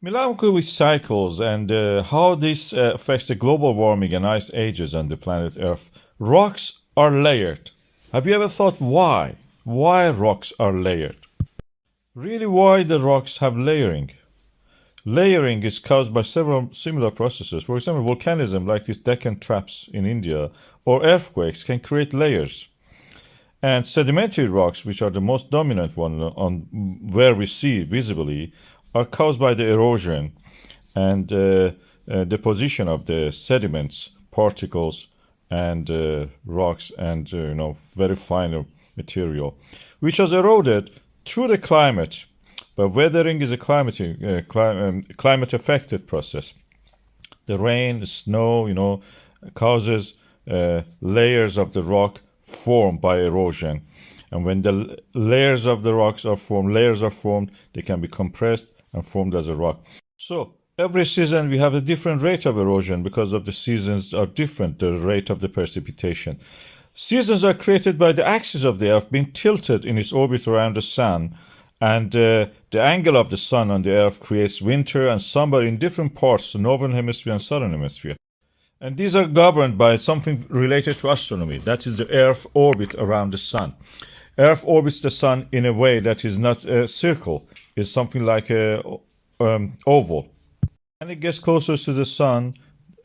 Milankovitch cycles and how this affects the global warming and ice ages on the planet Earth. Rocks are layered. Have you ever thought why? Why rocks are layered? Really, why the rocks have layering? Layering is caused by several similar processes. For example, volcanism, like these Deccan traps in India, or earthquakes can create layers. And sedimentary rocks, which are the most dominant one on where we see visibly, are caused by the erosion and deposition of the sediments, particles, and rocks, and very fine material, which has eroded through the climate. But weathering is a climate affected process. The rain, the snow, causes layers of the rock formed by erosion. And when the layers of the rocks are formed, they can be compressed and formed as a rock. So every season we have a different rate of erosion because of the seasons are different, the rate of the precipitation. Seasons are created by the axis of the Earth being tilted in its orbit around the Sun, and the angle of the Sun on the Earth creates winter and summer in different parts, the northern hemisphere and southern hemisphere. And these are governed by something related to astronomy. That is the Earth orbit around the Sun. Earth orbits the Sun in a way that is not a circle. It's something like a oval. And it gets closer to the Sun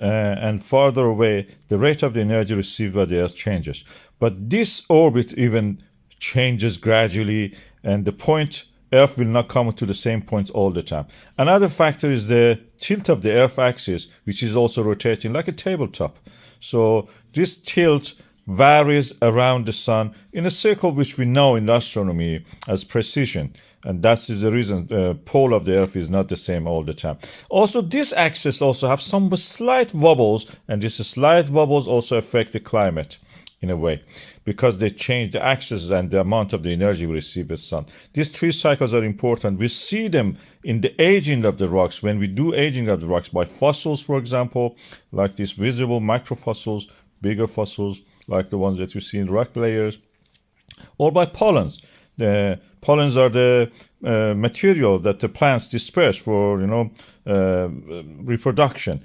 and farther away, the rate of the energy received by the Earth changes. But this orbit even changes gradually, and the point Earth will not come to the same point all the time. Another factor is the tilt of the Earth axis, which is also rotating like a tabletop. So this tilt varies around the Sun in a circle which we know in astronomy as precision. And that is the reason the pole of the Earth is not the same all the time. Also, this axis also have some slight wobbles, and these slight wobbles also affect the climate in a way, because they change the axis and the amount of the energy we receive the Sun. These three cycles are important. We see them in the aging of the rocks. When we do aging of the rocks by fossils, for example, like these visible microfossils, bigger fossils, like the ones that you see in rock layers, or by pollens. The pollens are the material that the plants disperse for reproduction.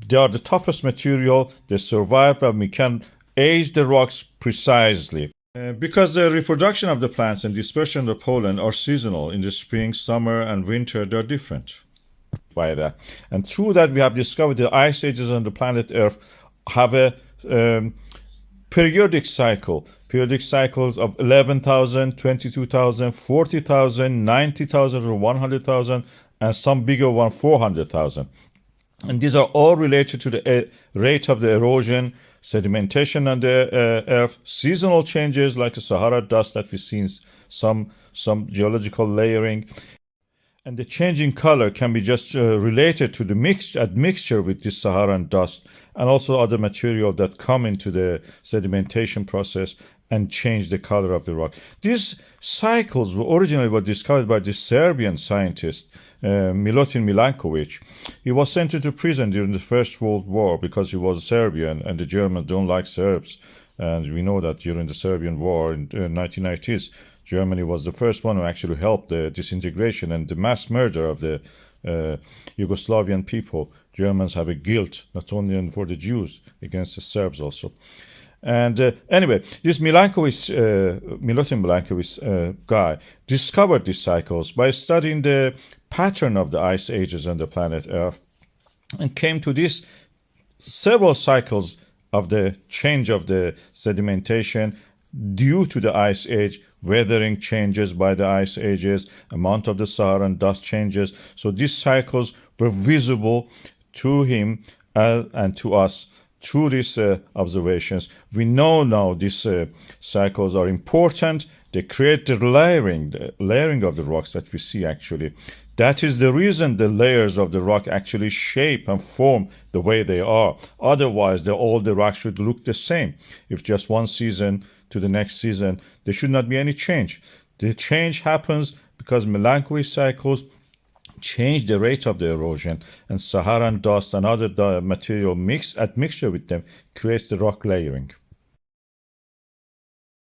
They are the toughest material. They survive, and we can age the rocks precisely. Because the reproduction of the plants and dispersion of the pollen are seasonal. In the spring, summer, and winter, they're different by that. And through that, we have discovered the ice ages on the planet Earth have a periodic cycles of 11,000, 22,000, 40,000, 90,000, or 100,000, and some bigger one, 400,000. And these are all related to the rate of the erosion, sedimentation on the Earth, seasonal changes like the Sahara dust that we see in some geological layering. And the change in color can be just related to the admixture with this Saharan dust, and also other material that come into the sedimentation process and change the color of the rock. These cycles were originally discovered by this Serbian scientist, Milankovitch. He was sent into prison during the First World War because he was Serbian, and the Germans don't like Serbs. And we know that during the Serbian War in the 1990s, Germany was the first one who actually helped the disintegration and the mass murder of the Yugoslavian people. Germans have a guilt, not only for the Jews, against the Serbs also. And anyway, this Milankovitch guy discovered these cycles by studying the pattern of the ice ages on the planet Earth, and came to these several cycles of the change of the sedimentation due to the ice age. Weathering changes by the ice ages, amount of the Saharan dust changes. So these cycles were visible to him and to us through these observations. We know now these cycles are important. They create the layering of the rocks that we see actually. That is the reason the layers of the rock actually shape and form the way they are. Otherwise, all the rocks should look the same. If just one season to the next season, there should not be any change. The change happens because Milankovitch cycles change the rate of the erosion, and Saharan dust and other material admixture with them creates the rock layering.